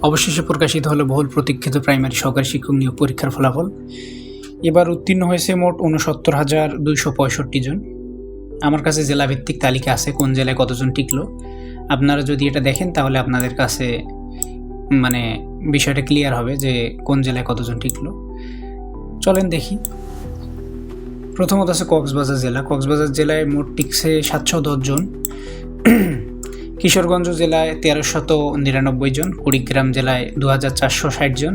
অবশেষে প্রকাশিত হলো বহুল প্রতীক্ষিত প্রাইমারি সহকারী শিক্ষক নিয়োগ পরীক্ষার ফলাফল। এবার উত্তীর্ণ হয়েছে মোট ৬৯,২৬৫ জন। আমার কাছে জেলাভিত্তিক তালিকা আছে, কোন জেলায় কতজন টিকলো। আপনারা যদি এটা দেখেন তাহলে আপনাদের কাছে বিষয়টা ক্লিয়ার হবে যে কোন জেলায় কতজন টিকলো। চলেন দেখি। প্রথমত আছে কক্সবাজার জেলা। কক্সবাজার জেলায় মোট টিকছে ৭১০ জন। কিশোরগঞ্জ জেলায় ১৩৯৯ জন। কুড়িগ্রাম জেলায় ২৪৬০ জন।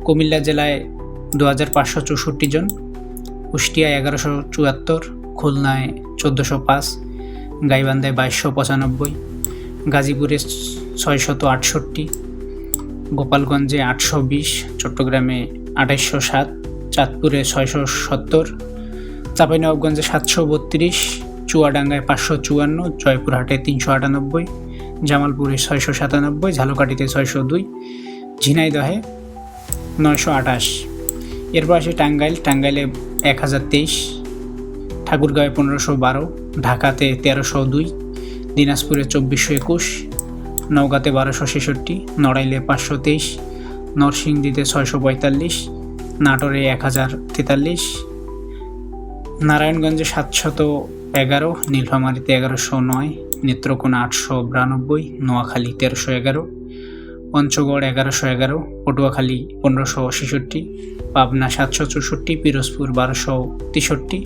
কুমিল্লা জেলায় ২৫৬৪ জন। কুষ্টিয়ায় ১১৭৪, খুলনায় ১৪০৫, গাইবান্ধায় ২২৯৫, গাজীপুরে ৬৬৮, গোপালগঞ্জে ৮২০, চট্টগ্রামে ২৮০৭, চাঁদপুরে ৬৭০, চাঁপাইনবাবগঞ্জে ৭৩২, চুয়াডাঙ্গায় ৫৫৪, জয়পুরহাটে ৩৯৮, জামালপুরে ৬৯৭, ঝালকাঠিতে ৬০২, ঝিনাইদহে ৯২৮। এরপর আসে টাঙ্গাইলে ১০২৩, ঠাকুরগাঁয়ে ১৫১২, ঢাকাতে ১৩০২, দিনাজপুরে ২৪২১, নওগাঁতে ১২৬৬, নড়াইলে ৫২৩, নরসিংদীতে ৬৪৫, নাটোরে ১০৪৩, নারায়ণগঞ্জে ৭১১, নীলফামারীতে ১১০৯, নেত্রকোনা ৮৯২, নোয়াখালী ১৩১১, পঞ্চগড় ১১১১, পটুয়াখালী ১৫৬৬, পাবনা ৭৬৪, পিরোজপুর ১২৬৩,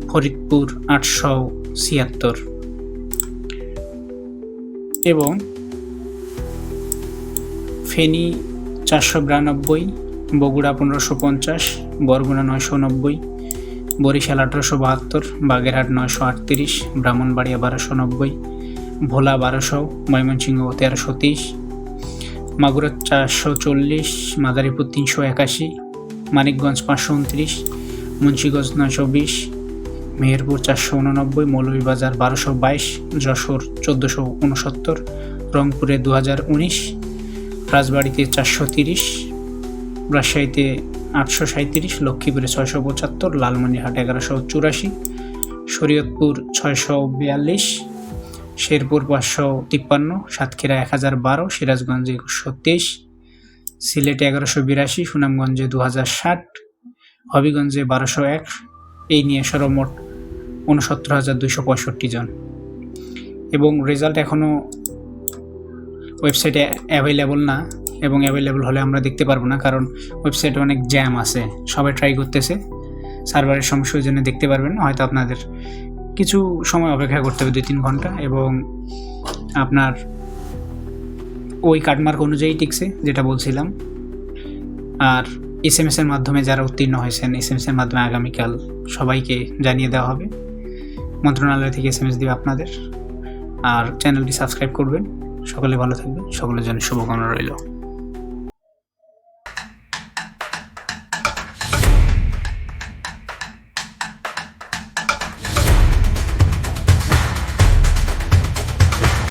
ফরিদপুর ৮৭৬ এবং ফেনী ৪৯২, বগুড়া ১৫৫০, বরগুনা ৯৯০, বরিশাল ১৮৭২, বাগেরহাট ৯৩৮, ব্রাহ্মণবাড়িয়া ১২৯০, ভোলা ১২০০, ময়মনসিংহ ১৩৩০, মাগুরা ৪৪০, মাদারীপুর ৩৮১, মানিকগঞ্জ ৫২৯, মুন্সিগঞ্জ ৯২০, মেহেরপুর ৪৮৯, মৌলভীবাজার ১২২২, যশোর ১৪৬৯, রংপুরে ২০১৯, রাজবাড়ীতে ৪৩০, রাজশাহীতে ৮৩৭, লক্ষ্মীপুরে ৬৭৫, লালমনিরহাট ১১৮৪, শরীয়তপুর ৬৪২, শেরপুর ৫৫৩, সাতক্ষীরা ১০১২, সিরাজগঞ্জে ২১২৩, সিলেটে ১১৮২, সুনামগঞ্জে ২০৬০, হবিগঞ্জে ১২০১। এই নিয়ে সর্বমোট ৬৯,২৬৫ জন। এবং রেজাল্ট এখনও ওয়েবসাইটে অ্যাভেলেবল না, এবং অ্যাভেলেবল হলে আমরা দেখতে পারবো না, কারণ ওয়েবসাইটে অনেক জ্যাম আছে, সবাই ট্রাই করতেছে। সার্ভারের সমস্যার জন্য দেখতে পারবেন না, হয়তো আপনাদের কিছু সময় অপেক্ষা করতে হবে, ২-৩ ঘন্টা। এবং আপনার ওই কাটমার্ক অনুযায়ী টিকছে, যেটা বলছিলাম। আর SMS-এর মাধ্যমে যারা উত্তীর্ণ হয়েছেন, SMS-এর মাধ্যমে আগামীকাল সবাইকে জানিয়ে দেওয়া হবে। মন্ত্রণালয় থেকে SMS দেবে আপনাদের। আর চ্যানেলটি সাবস্ক্রাইব করবেন। সকলে ভালো থাকবেন, সকলের জন্য শুভকামনা রইল।